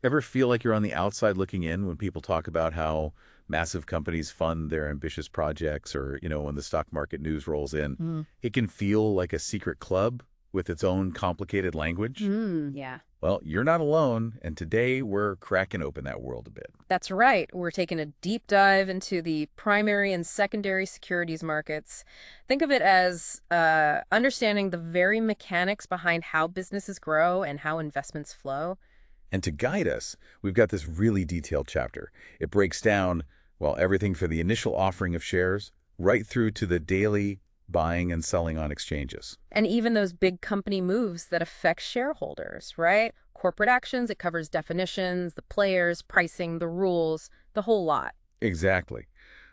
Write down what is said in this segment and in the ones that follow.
Ever feel like you're on the outside looking in when people talk about how massive companies fund their ambitious projects or, when the stock market news rolls in? Mm. It can feel like a secret club with its own complicated language. Yeah, Well, you're not alone, and today we're cracking open that world a bit. that's right. We're taking a deep dive into the primary and secondary securities markets. Think of it as understanding the very mechanics behind how businesses grow and how investments flow. And to guide us, we've got this really detailed chapter. It breaks down, well, everything for the initial offering of shares right through to the daily buying and selling on exchanges. And even those big company moves that affect shareholders, right? Corporate actions, it covers definitions, the players, pricing, the rules, the whole lot. Exactly.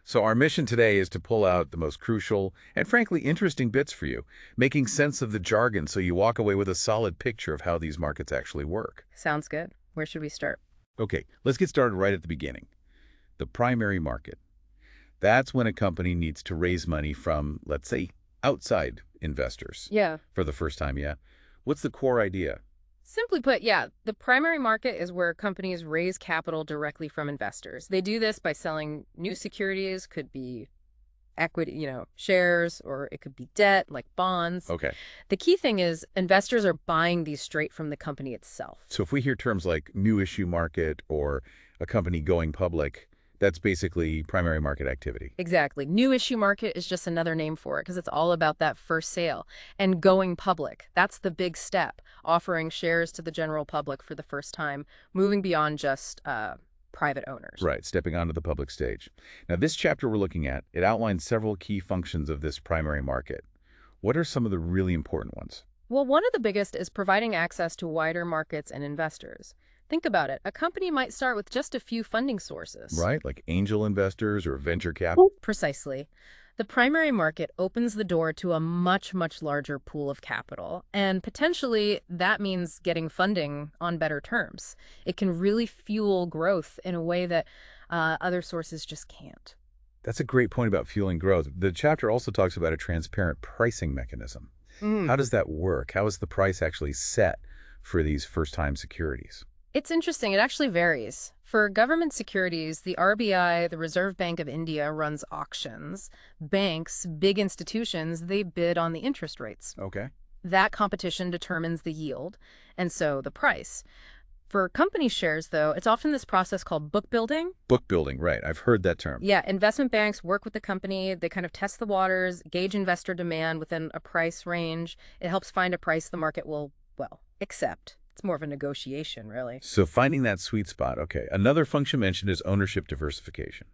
So our mission today is to pull out the most crucial and frankly interesting bits for you, making sense of the jargon so you walk away with a solid picture of how these markets actually work. Sounds good. Where should we start? Okay, let's get started right at the beginning. The primary market. That's when a company needs to raise money from, let's say, outside investors. Yeah. For the first time, yeah. What's the core idea? Simply put, yeah, the primary market is where companies raise capital directly from investors. They do this by selling new securities, could be equity, shares, or it could be debt, like bonds. Okay. The key thing is investors are buying these straight from the company itself. So if we hear terms like new issue market or a company going public, that's basically primary market activity. Exactly. New issue market is just another name for it because it's all about that first sale. And going public, that's the big step, offering shares to the general public for the first time, moving beyond just private owners. Right, stepping onto the public stage. Now, this chapter we're looking at, it outlines several key functions of this primary market. What are some of the really important ones? Well, one of the biggest is providing access to wider markets and investors. Think about it. A company might start with just a few funding sources. Right, like angel investors or venture capital? Precisely. The primary market opens the door to a much, much larger pool of capital, and potentially that means getting funding on better terms. It can really fuel growth in a way that other sources just can't. That's a great point about fueling growth. The chapter also talks about a transparent pricing mechanism. How does that work? How is the price actually set for these first-time securities? It's interesting. It actually varies. For government securities, the RBI, the Reserve Bank of India, runs auctions. Banks, big institutions, they bid on the interest rates. Okay. That competition determines the yield, and so the price. For company shares, though, it's often this process called book building. Book building, right. I've heard that term. Yeah, investment banks work with the company. They kind of test the waters, gauge investor demand within a price range. It helps find a price the market will, well, accept. It's more of a negotiation, really. So finding that sweet spot, okay. Another function mentioned is ownership diversification.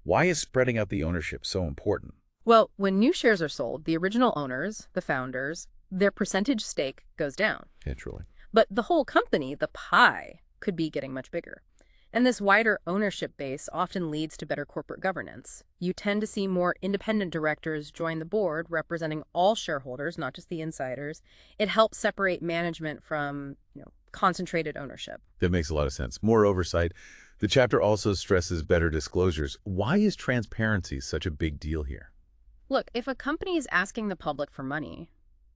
Why is spreading out the ownership so important? Well, when new shares are sold, the original owners, the founders, their percentage stake goes down. Naturally. But the whole company, the pie, could be getting much bigger. And this wider ownership base often leads to better corporate governance. You tend to see more independent directors join the board, representing all shareholders, not just the insiders. It helps separate management from, concentrated ownership. That makes a lot of sense. More oversight. The chapter also stresses better disclosures. Why is transparency such a big deal here? Look, if a company is asking the public for money,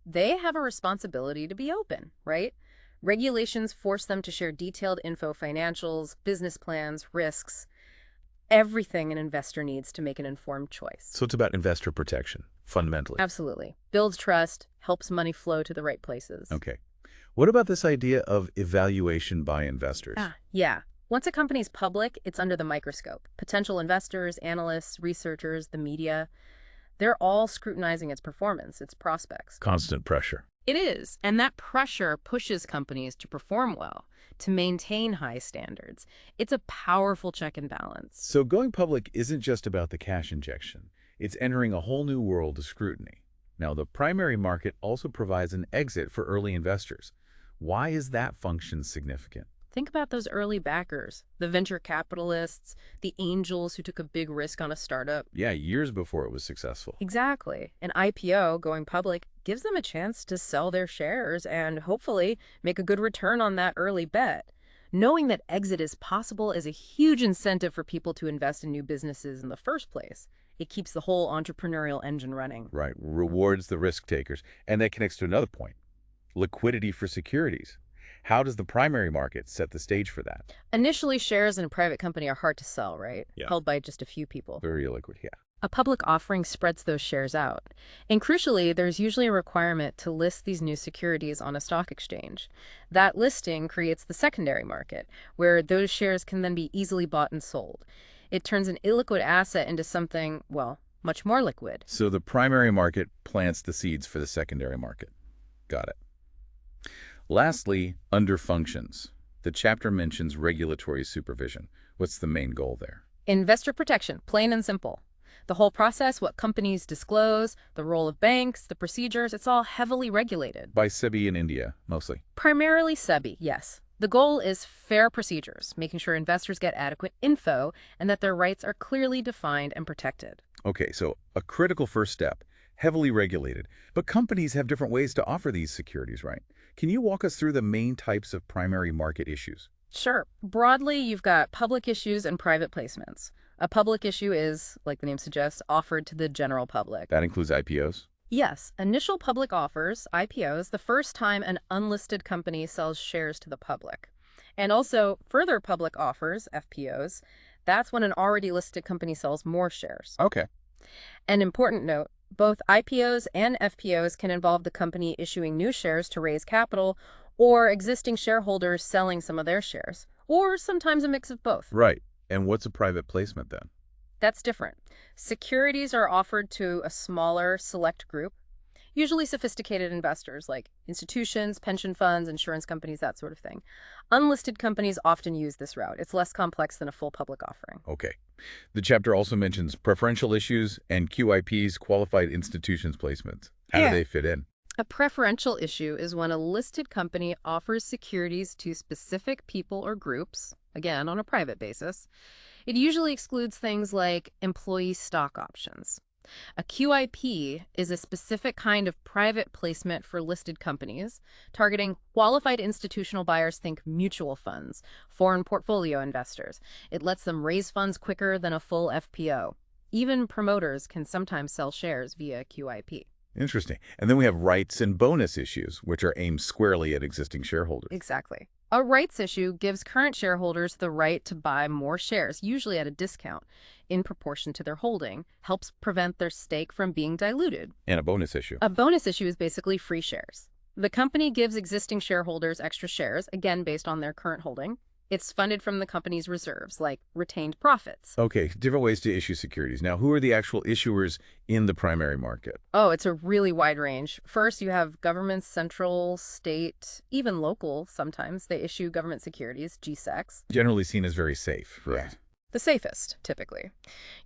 they have a responsibility to be open, right? Regulations force them to share detailed info, financials, business plans, risks, everything an investor needs to make an informed choice. So it's about investor protection, fundamentally. Absolutely. Builds trust, helps money flow to the right places. Okay. What about this idea of evaluation by investors? Yeah. Once a company's public, it's under the microscope. Potential investors, analysts, researchers, the media, they're all scrutinizing its performance, its prospects. Constant pressure. It is, and that pressure pushes companies to perform well, to maintain high standards. It's a powerful check and balance. So going public isn't just about the cash injection. It's entering a whole new world of scrutiny. Now, the primary market also provides an exit for early investors. Why is that function significant? Think about those early backers, the venture capitalists, the angels who took a big risk on a startup. Yeah, years before it was successful. Exactly. An IPO, going public, gives them a chance to sell their shares and hopefully make a good return on that early bet. Knowing that exit is possible is a huge incentive for people to invest in new businesses in the first place. It keeps the whole entrepreneurial engine running. Right, rewards the risk takers. And that connects to another point, liquidity for securities. How does the primary market set the stage for that? Initially, shares in a private company are hard to sell, right? Yeah. Held by just a few people. Very illiquid, yeah. A public offering spreads those shares out. And crucially, there's usually a requirement to list these new securities on a stock exchange. That listing creates the secondary market, where those shares can then be easily bought and sold. It turns an illiquid asset into something, well, much more liquid. So the primary market plants the seeds for the secondary market. Got it. Lastly, under functions. The chapter mentions regulatory supervision. What's the main goal there? Investor protection, plain and simple. The whole process, what companies disclose, the role of banks, the procedures, it's all heavily regulated. By SEBI in India, mostly. Primarily SEBI, yes. The goal is fair procedures, making sure investors get adequate info and that their rights are clearly defined and protected. Okay, so a critical first step, heavily regulated. But companies have different ways to offer these securities, right? Can you walk us through the main types of primary market issues? Sure. Broadly, you've got public issues and private placements. A public issue is, like the name suggests, offered to the general public. That includes IPOs? Yes, initial public offers, IPOs, the first time an unlisted company sells shares to the public. And also further public offers, FPOs, that's when an already listed company sells more shares. Okay. An important note, both IPOs and FPOs can involve the company issuing new shares to raise capital or existing shareholders selling some of their shares, or sometimes a mix of both. Right. And what's a private placement then? That's different. Securities are offered to a smaller, select group, usually sophisticated investors like institutions, pension funds, insurance companies, that sort of thing. Unlisted companies often use this route. It's less complex than a full public offering. Okay. The chapter also mentions preferential issues and QIPs, qualified institutions placements. How do they fit in? A preferential issue is when a listed company offers securities to specific people or groups, again, on a private basis. It usually excludes things like employee stock options. A QIP is a specific kind of private placement for listed companies, targeting qualified institutional buyers, think mutual funds, foreign portfolio investors. It lets them raise funds quicker than a full FPO. Even promoters can sometimes sell shares via QIP. Interesting. And then we have rights and bonus issues, which are aimed squarely at existing shareholders. Exactly. A rights issue gives current shareholders the right to buy more shares, usually at a discount, in proportion to their holding, helps prevent their stake from being diluted. And a bonus issue. A bonus issue is basically free shares. The company gives existing shareholders extra shares, again based on their current holding. It's funded from the company's reserves, like retained profits. Okay, different ways to issue securities. Now, who are the actual issuers in the primary market? Oh, it's a really wide range. First, you have governments, central, state, even local sometimes. They issue government securities, GSECs. Generally seen as very safe, right? The safest, typically.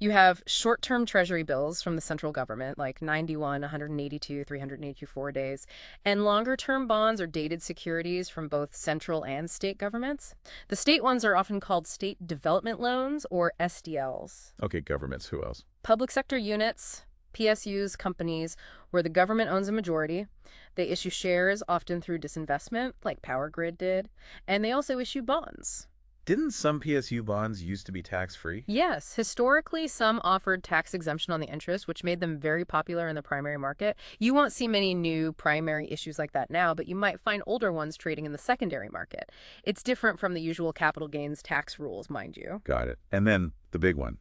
You have short-term treasury bills from the central government, like 91, 182, 384 days, and longer-term bonds or dated securities from both central and state governments. The state ones are often called state development loans, or SDLs. Okay, governments. Who else? Public sector units, PSUs, companies where the government owns a majority. They issue shares, often through disinvestment, like Power Grid did, and they also issue bonds. Didn't some PSU bonds used to be tax-free? Yes. Historically, some offered tax exemption on the interest, which made them very popular in the primary market. You won't see many new primary issues like that now, but you might find older ones trading in the secondary market. It's different from the usual capital gains tax rules, mind you. Got it. And then the big one,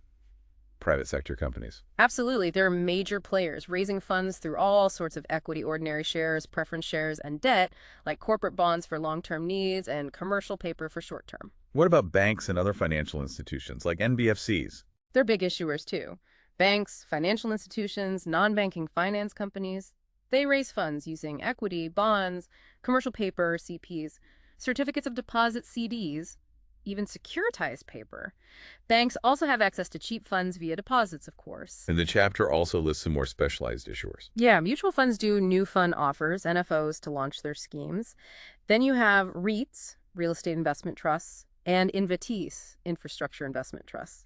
private sector companies. Absolutely. They're major players, raising funds through all sorts of equity, ordinary shares, preference shares, and debt, like corporate bonds for long-term needs and commercial paper for short-term. What about banks and other financial institutions, like NBFCs? They're big issuers, too. Banks, financial institutions, non-banking finance companies, they raise funds using equity, bonds, commercial paper, CPs, certificates of deposit, CDs, even securitized paper. Banks also have access to cheap funds via deposits, of course. And the chapter also lists some more specialized issuers. Yeah, mutual funds do new fund offers, NFOs, to launch their schemes. Then you have REITs, real estate investment trusts, and invitees, infrastructure investment trusts.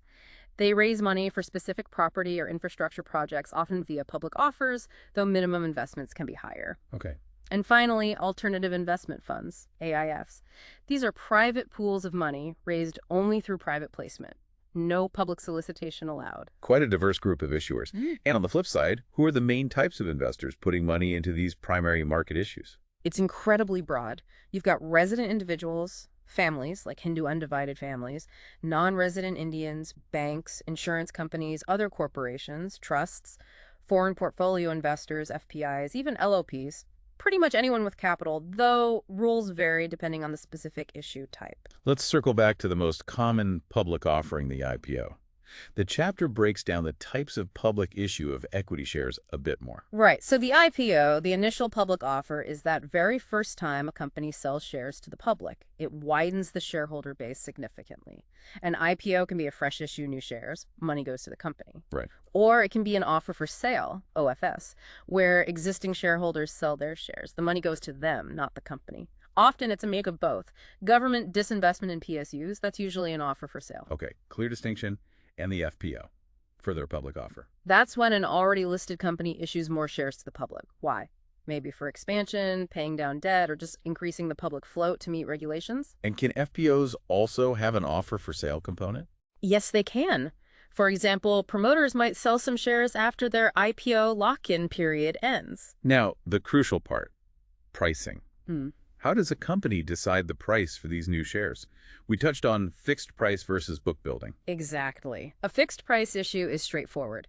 They raise money for specific property or infrastructure projects, often via public offers, though minimum investments can be higher. Okay. And finally, alternative investment funds, AIFs. These are private pools of money raised only through private placement. No public solicitation allowed. Quite a diverse group of issuers. And on the flip side, who are the main types of investors putting money into these primary market issues? It's incredibly broad. You've got resident individuals, families, like Hindu undivided families, non-resident Indians, banks, insurance companies, other corporations, trusts, foreign portfolio investors, FPIs, even LOPs. Pretty much anyone with capital, though rules vary depending on the specific issue type. Let's circle back to the most common public offering, the IPO. The chapter breaks down the types of public issue of equity shares a bit more. Right. So the IPO, the initial public offer, is that very first time a company sells shares to the public. It widens the shareholder base significantly. An IPO can be a fresh issue, new shares. Money goes to the company. Right. Or it can be an offer for sale, OFS, where existing shareholders sell their shares. The money goes to them, not the company. Often it's a make of both. Government disinvestment in PSUs, that's usually an offer for sale. Okay, clear distinction. And the FPO, further public offer. That's when an already listed company issues more shares to the public. Why? Maybe for expansion, paying down debt, or just increasing the public float to meet regulations? And can FPOs also have an offer for sale component? Yes, they can. For example, promoters might sell some shares after their IPO lock-in period ends. Now, the crucial part, pricing. Hmm. How does a company decide the price for these new shares? We touched on fixed price versus book building. Exactly. A fixed price issue is straightforward.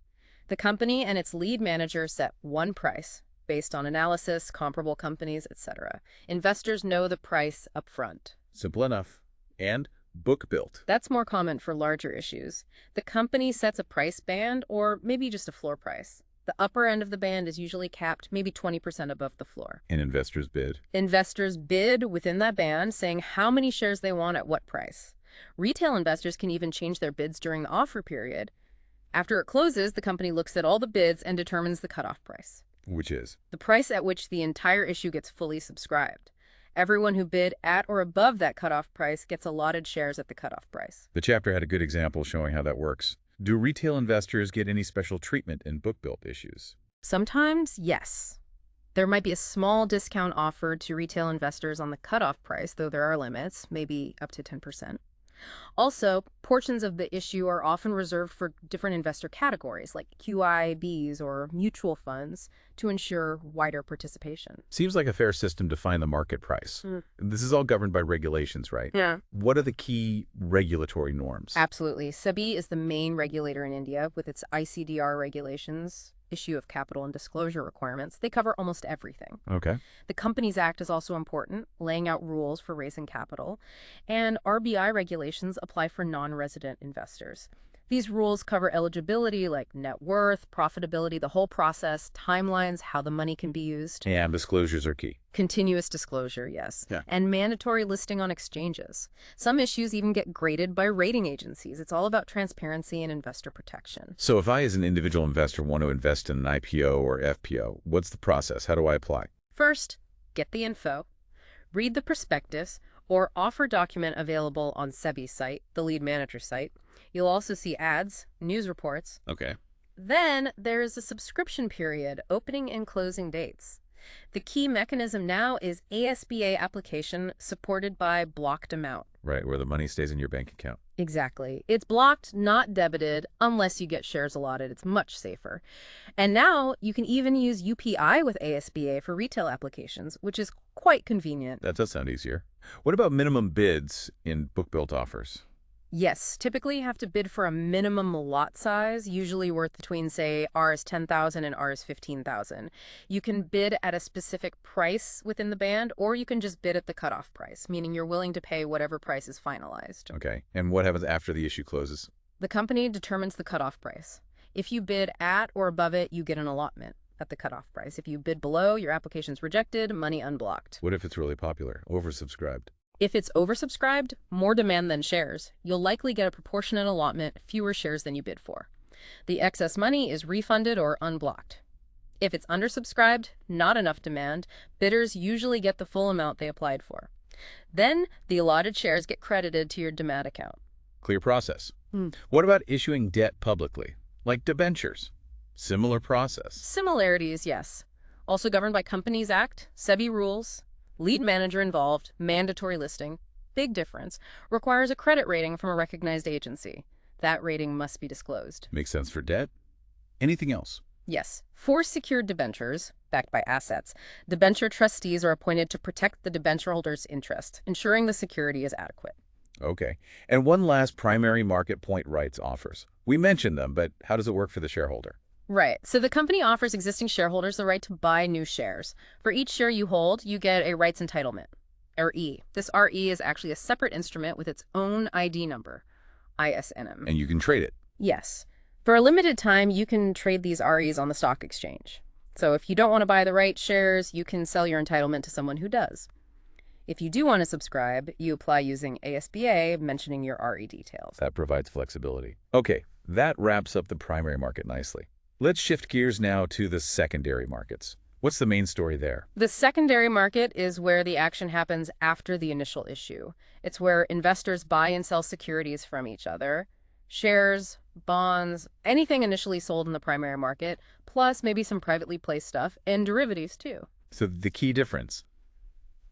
The company and its lead manager set one price based on analysis, comparable companies, etc. Investors know the price up front. Simple enough. And book built. That's more common for larger issues. The company sets a price band or maybe just a floor price. The upper end of the band is usually capped maybe 20% above the floor. And investors bid. Investors bid within that band, saying how many shares they want at what price. Retail investors can even change their bids during the offer period. After it closes, the company looks at all the bids and determines the cutoff price. Which is? The price at which the entire issue gets fully subscribed. Everyone who bid at or above that cutoff price gets allotted shares at the cutoff price. The chapter had a good example showing how that works. Do retail investors get any special treatment in book-built issues? Sometimes, yes. There might be a small discount offered to retail investors on the cutoff price, though there are limits, maybe up to 10%. Also, portions of the issue are often reserved for different investor categories, like QIBs or mutual funds, to ensure wider participation. Seems like a fair system to find the market price. This is all governed by regulations, right? Yeah. What are the key regulatory norms? Absolutely. SEBI is the main regulator in India with its ICDR regulations, issue of capital and disclosure requirements. They cover almost everything. Okay. The Companies Act is also important, laying out rules for raising capital, and RBI regulations apply for non-resident investors. These rules cover eligibility like net worth, profitability, the whole process, timelines, how the money can be used. And disclosures are key. Continuous disclosure, yes. Yeah. And mandatory listing on exchanges. Some issues even get graded by rating agencies. It's all about transparency and investor protection. So if I, as an individual investor, want to invest in an IPO or FPO, what's the process? How do I apply? First, get the info, read the prospectus or offer document available on SEBI's site, the lead manager site. You'll also see ads, news reports. Okay. Then there is a subscription period, opening and closing dates. The key mechanism now is ASBA application supported by blocked amount. Right, where the money stays in your bank account. Exactly. It's blocked, not debited, unless you get shares allotted. It's much safer. And now you can even use UPI with ASBA for retail applications, which is quite convenient. That does sound easier. What about minimum bids in book-built offers? Yes, typically you have to bid for a minimum lot size, usually worth between, say, Rs 10,000 and Rs 15,000. You can bid at a specific price within the band, or you can just bid at the cutoff price, meaning you're willing to pay whatever price is finalized. Okay. And what happens after the issue closes? The company determines the cutoff price. If you bid at or above it, you get an allotment at the cutoff price. If you bid below, your application's rejected, money unblocked. What if it's really popular, oversubscribed? If it's oversubscribed, more demand than shares, you'll likely get a proportionate allotment, fewer shares than you bid for. The excess money is refunded or unblocked. If it's undersubscribed, not enough demand, bidders usually get the full amount they applied for. Then the allotted shares get credited to your demat account. Clear process. What about issuing debt publicly, like debentures? Similar process. Similarities, yes. Also governed by Companies Act, SEBI rules, lead manager involved, mandatory listing. Big difference. Requires a credit rating from a recognized agency. That rating must be disclosed. Makes sense for debt. Anything else? Yes, for secured debentures, backed by assets, debenture trustees are appointed to protect the debenture holder's interest, ensuring the security is adequate. Okay. And one last primary market point rights offers. We mentioned them, but how does it work for the shareholder? Right. So the company offers existing shareholders the right to buy new shares. For each share you hold, you get a rights entitlement, or E. This RE is actually a separate instrument with its own ID number, ISNM. And you can trade it. Yes. For a limited time, you can trade these REs on the stock exchange. So if you don't want to buy the right shares, you can sell your entitlement to someone who does. If you do want to subscribe, you apply using ASBA, mentioning your RE details. That provides flexibility. Okay, that wraps up the primary market nicely. Let's shift gears now to the secondary markets. What's the main story there? The secondary market is where the action happens after the initial issue. It's where investors buy and sell securities from each other. Shares, bonds, anything initially sold in the primary market, plus maybe some privately placed stuff, and derivatives too. So the key difference,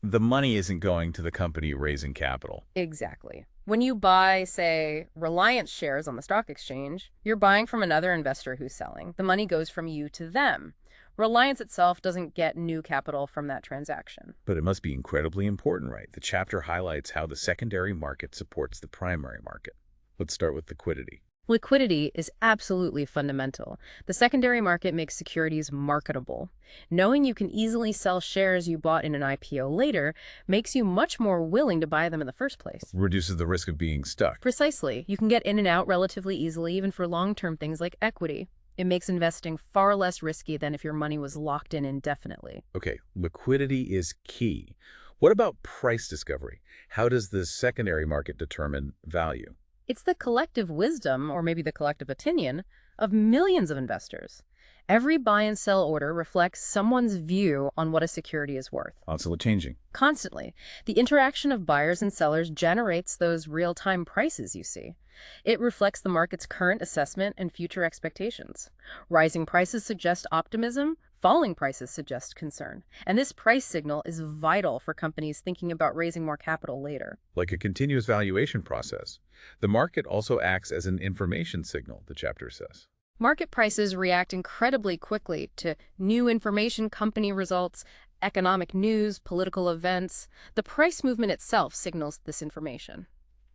the money isn't going to the company raising capital. Exactly. When you buy, say, Reliance shares on the stock exchange, you're buying from another investor who's selling. The money goes from you to them. Reliance itself doesn't get new capital from that transaction. But it must be incredibly important, right? The chapter highlights how the secondary market supports the primary market. Let's start with liquidity. Liquidity is absolutely fundamental. The secondary market makes securities marketable. Knowing you can easily sell shares you bought in an IPO later makes you much more willing to buy them in the first place. Reduces the risk of being stuck. Precisely. You can get in and out relatively easily, even for long-term things like equity. It makes investing far less risky than if your money was locked in indefinitely. Okay, liquidity is key. What about price discovery? How does the secondary market determine value? It's the collective wisdom, or maybe the collective opinion, of millions of investors. Every buy and sell order reflects someone's view on what a security is worth. Constantly changing. Constantly. The interaction of buyers and sellers generates those real-time prices you see. It reflects the market's current assessment and future expectations. Rising prices suggest optimism. Falling prices suggest concern. And this price signal is vital for companies thinking about raising more capital later. Like a continuous valuation process. The market also acts as an information signal, the chapter says. Market prices react incredibly quickly to new information, company results, economic news, political events. The price movement itself signals this information.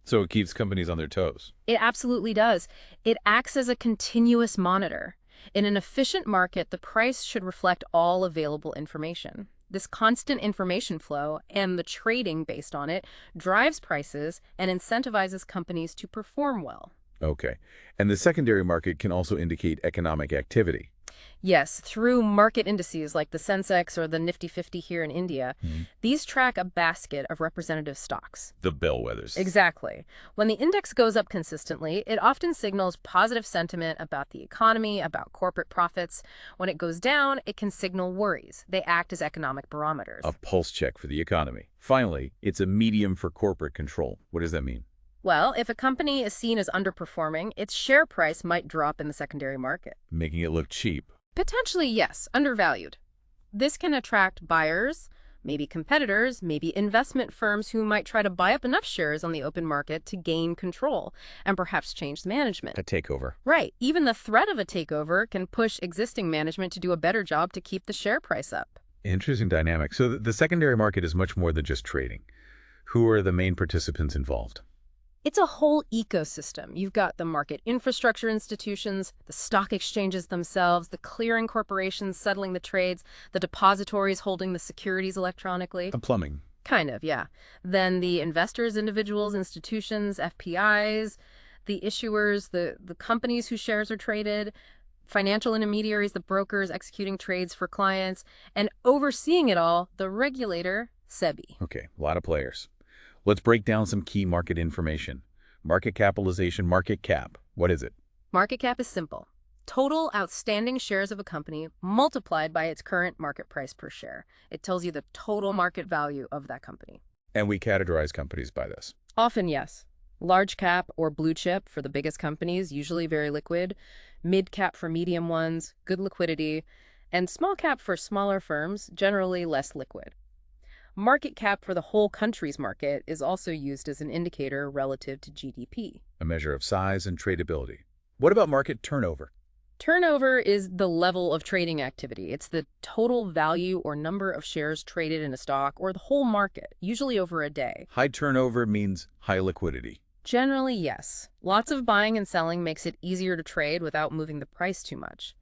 So it keeps companies on their toes. It absolutely does. It acts as a continuous monitor. In an efficient market, the price should reflect all available information. This constant information flow and the trading based on it drives prices and incentivizes companies to perform well. Okay. And the secondary market can also indicate economic activity. Yes, through market indices like the Sensex or the Nifty 50 here in India, these track a basket of representative stocks. The bellwethers. Exactly. When the index goes up consistently, it often signals positive sentiment about the economy, about corporate profits. When it goes down, it can signal worries. They act as economic barometers. A pulse check for the economy. Finally, it's a medium for corporate control. What does that mean? Well, if a company is seen as underperforming, its share price might drop in the secondary market. Making it look cheap. Potentially, yes, undervalued. This can attract buyers, maybe competitors, maybe investment firms who might try to buy up enough shares on the open market to gain control and perhaps change the management. A takeover. Right. Even the threat of a takeover can push existing management to do a better job to keep the share price up. Interesting dynamic. So the secondary market is much more than just trading. Who are the main participants involved? It's a whole ecosystem. You've got the market infrastructure institutions, the stock exchanges themselves, the clearing corporations settling the trades, the depositories holding the securities electronically. The plumbing. Kind of, yeah. Then the investors, individuals, institutions, FPIs, the issuers, the companies whose shares are traded, financial intermediaries, the brokers executing trades for clients, and overseeing it all, the regulator, SEBI. Okay, a lot of players. Let's break down some key market information. Market capitalization, market cap. What is it? Market cap is simple. Total outstanding shares of a company multiplied by its current market price per share. It tells you the total market value of that company. And we categorize companies by this. Often, yes. Large cap or blue chip for the biggest companies, usually very liquid. Mid cap for medium ones, good liquidity. And small cap for smaller firms, generally less liquid. Market cap for the whole country's market is also used as an indicator relative to GDP. A measure of size and tradability. What about market turnover? Turnover is the level of trading activity. It's the total value or number of shares traded in a stock or the whole market, usually over a day. High turnover means high liquidity. Generally, yes. Lots of buying and selling makes it easier to trade without moving the price too much.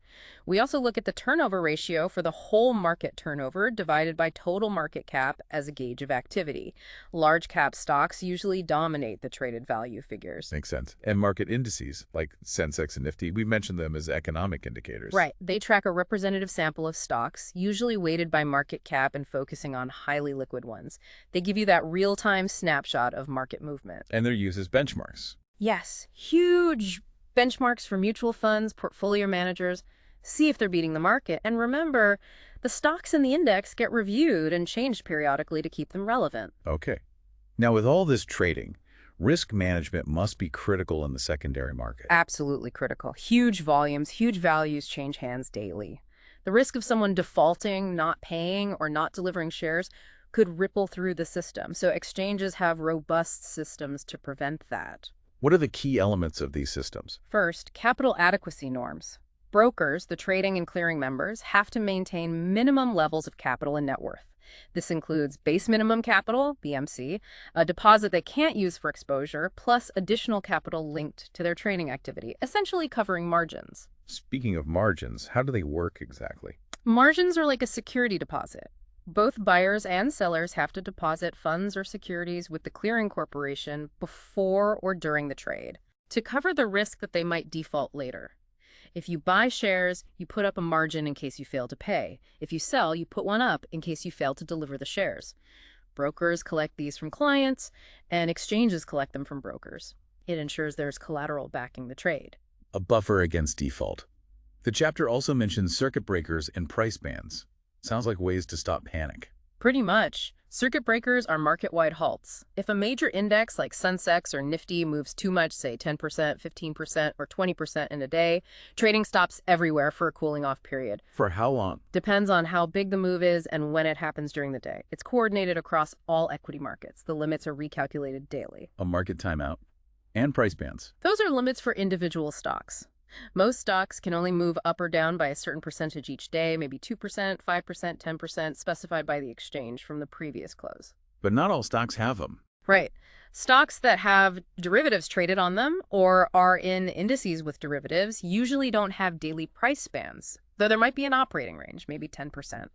We also look at the turnover ratio for the whole market turnover divided by total market cap as a gauge of activity. Large cap stocks usually dominate the traded value figures. Makes sense. And market indices, like Sensex and Nifty, we mentioned them as economic indicators. Right. They track a representative sample of stocks, usually weighted by market cap and focusing on highly liquid ones. They give you that real-time snapshot of market movement. And they're used as benchmarks. Yes, huge benchmarks for mutual funds, portfolio managers. See if they're beating the market. And remember, the stocks in the index get reviewed and changed periodically to keep them relevant. Okay. Now, with all this trading, risk management must be critical in the secondary market. Absolutely critical. Huge volumes, huge values change hands daily. The risk of someone defaulting, not paying, or not delivering shares could ripple through the system. So exchanges have robust systems to prevent that. What are the key elements of these systems? First, capital adequacy norms. Brokers, the trading and clearing members, have to maintain minimum levels of capital and net worth. This includes base minimum capital, BMC, a deposit they can't use for exposure, plus additional capital linked to their trading activity, essentially covering margins. Speaking of margins, how do they work exactly? Margins are like a security deposit. Both buyers and sellers have to deposit funds or securities with the clearing corporation before or during the trade to cover the risk that they might default later. If you buy shares, you put up a margin in case you fail to pay. If you sell, you put one up in case you fail to deliver the shares. Brokers collect these from clients, and exchanges collect them from brokers. It ensures there's collateral backing the trade. A buffer against default. The chapter also mentions circuit breakers and price bands. Sounds like ways to stop panic. Pretty much. Circuit breakers are market-wide halts. If a major index like Sensex or Nifty moves too much, say 10%, 15%, or 20% in a day, trading stops everywhere for a cooling-off period. For how long? Depends on how big the move is and when it happens during the day. It's coordinated across all equity markets. The limits are recalculated daily. A market timeout. And price bands. Those are limits for individual stocks. Most stocks can only move up or down by a certain percentage each day, maybe 2%, 5%, 10%, specified by the exchange from the previous close. But not all stocks have them. Right. Stocks that have derivatives traded on them or are in indices with derivatives usually don't have daily price bands, though there might be an operating range, maybe 10%.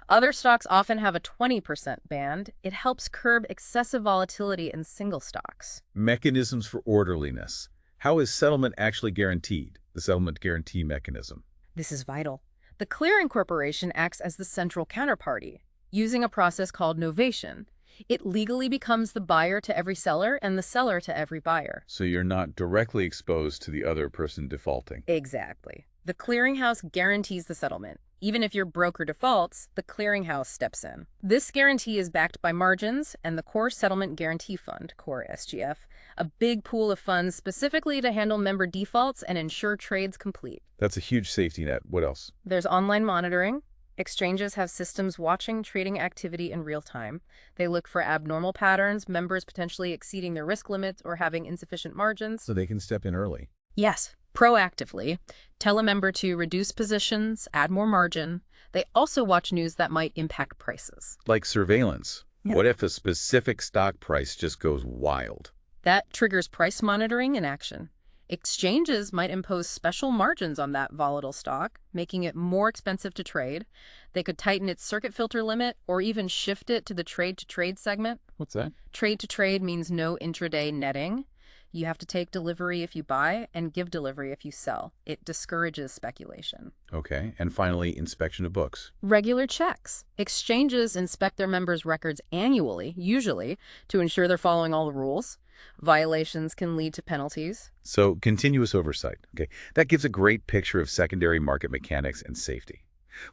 Other stocks often have a 20% band. It helps curb excessive volatility in single stocks. Mechanisms for orderliness. How is settlement actually guaranteed? The settlement guarantee mechanism. This is vital. The clearing corporation acts as the central counterparty, using a process called novation. It legally becomes the buyer to every seller and the seller to every buyer. So you're not directly exposed to the other person defaulting. Exactly. The clearinghouse guarantees the settlement. Even if your broker defaults, the clearinghouse steps in. This guarantee is backed by margins and the Core Settlement Guarantee Fund, Core SGF, a big pool of funds specifically to handle member defaults and ensure trades complete. That's a huge safety net. What else? There's online monitoring. Exchanges have systems watching trading activity in real time. They look for abnormal patterns, members potentially exceeding their risk limits or having insufficient margins. So they can step in early. Yes, proactively. Tell a member to reduce positions, add more margin. They also watch news that might impact prices. Like surveillance. Yeah. What if a specific stock price just goes wild? That triggers price monitoring in action. Exchanges might impose special margins on that volatile stock, making it more expensive to trade. They could tighten its circuit filter limit or even shift it to the trade-to-trade segment. What's that? Trade-to-trade means no intraday netting. You have to take delivery if you buy and give delivery if you sell. It discourages speculation. Okay. And finally, inspection of books. Regular checks. Exchanges inspect their members' records annually, usually, to ensure they're following all the rules. Violations can lead to penalties. So continuous oversight. Okay. That gives a great picture of secondary market mechanics and safety.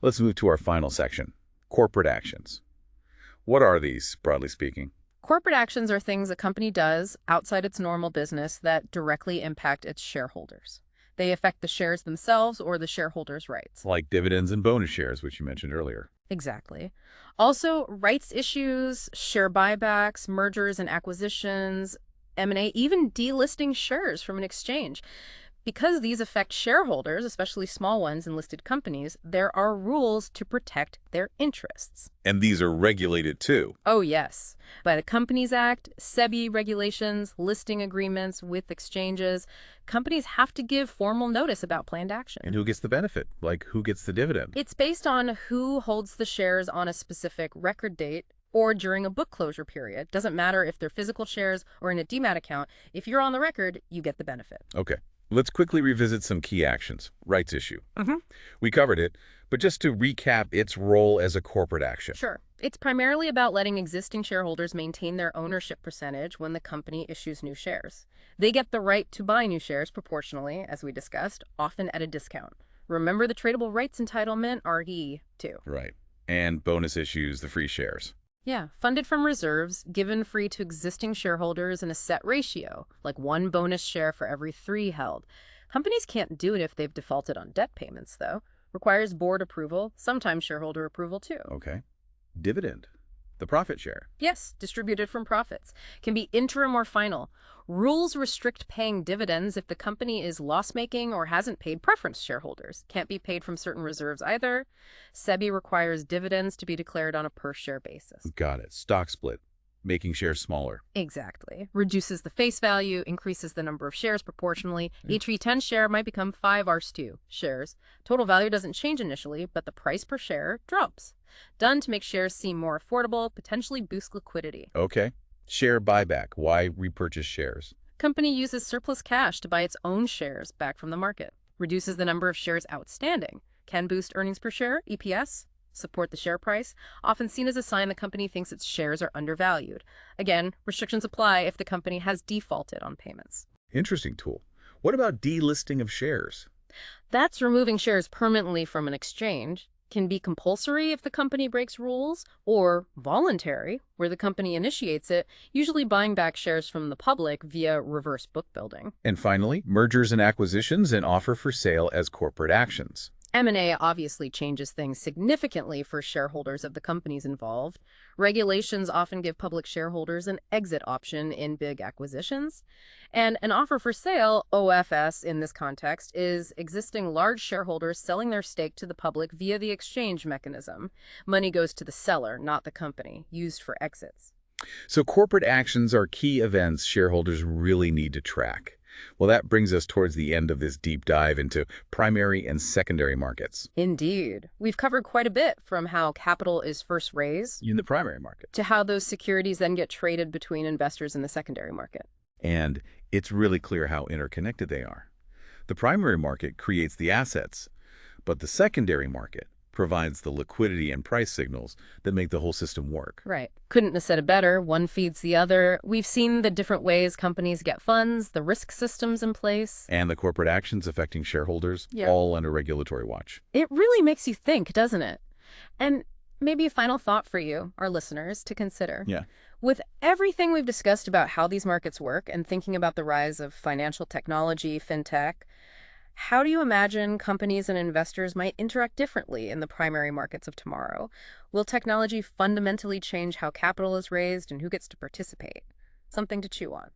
Let's move to our final section, corporate actions. What are these, broadly speaking? Corporate actions are things a company does outside its normal business that directly impact its shareholders. They affect the shares themselves or the shareholders' rights. Like dividends and bonus shares, which you mentioned earlier. Exactly. Also, rights issues, share buybacks, mergers and acquisitions, M&A, even delisting shares from an exchange. Because these affect shareholders, especially small ones in listed companies, there are rules to protect their interests. And these are regulated too. Oh, yes. By the Companies Act, SEBI regulations, listing agreements with exchanges, companies have to give formal notice about planned action. And who gets the benefit? Like, who gets the dividend? It's based on who holds the shares on a specific record date or during a book closure period. Doesn't matter if they're physical shares or in a demat account. If you're on the record, you get the benefit. Okay. Let's quickly revisit some key actions. Rights issue. Mm-hmm. We covered it, but just to recap its role as a corporate action. Sure. It's primarily about letting existing shareholders maintain their ownership percentage when the company issues new shares. They get the right to buy new shares proportionally, as we discussed, often at a discount. Remember the tradable rights entitlement, RE2. Right. And bonus issues, the free shares. Yeah, funded from reserves, given free to existing shareholders in a set ratio, like 1 bonus share for every 3 held. Companies can't do it if they've defaulted on debt payments, though. Requires board approval, sometimes shareholder approval, too. Okay. Dividend. The profit share. Yes, distributed from profits. Can be interim or final. Rules restrict paying dividends if the company is loss-making or hasn't paid preference shareholders. Can't be paid from certain reserves either. SEBI requires dividends to be declared on a per-share basis. Got it. Stock split. Making shares smaller. Exactly. Reduces the face value, increases the number of shares proportionally. Each V10 share might become 5 RS2 shares. Total value doesn't change initially, but the price per share drops. Done to make shares seem more affordable, potentially boost liquidity. Okay. Share buyback. Why repurchase shares? Company uses surplus cash to buy its own shares back from the market. Reduces the number of shares outstanding. Can boost earnings per share, EPS. Support the share price, often seen as a sign the company thinks its shares are undervalued. Again, restrictions apply if the company has defaulted on payments. Interesting tool. What about delisting of shares? That's removing shares permanently from an exchange. Can be compulsory if the company breaks rules, or voluntary, where the company initiates it, usually buying back shares from the public via reverse book building. And finally, mergers and acquisitions and offer for sale as corporate actions. M&A obviously changes things significantly for shareholders of the companies involved. Regulations often give public shareholders an exit option in big acquisitions. And an offer for sale, OFS in this context, is existing large shareholders selling their stake to the public via the exchange mechanism. Money goes to the seller, not the company, used for exits. So corporate actions are key events shareholders really need to track. Well, that brings us towards the end of this deep dive into primary and secondary markets. Indeed. We've covered quite a bit, from how capital is first raised In the primary market. to how those securities then get traded between investors in the secondary market. And it's really clear how interconnected they are. The primary market creates the assets, but the secondary market provides the liquidity and price signals that make the whole system work. Right. Couldn't have said it better. One feeds the other. We've seen the different ways companies get funds, the risk systems in place. And the corporate actions affecting shareholders, Yeah. all under regulatory watch. It really makes you think, doesn't it? And maybe a final thought for you, our listeners, to consider. Yeah. With everything we've discussed about how these markets work and thinking about the rise of financial technology, fintech, how do you imagine companies and investors might interact differently in the primary markets of tomorrow? Will technology fundamentally change how capital is raised and who gets to participate? Something to chew on.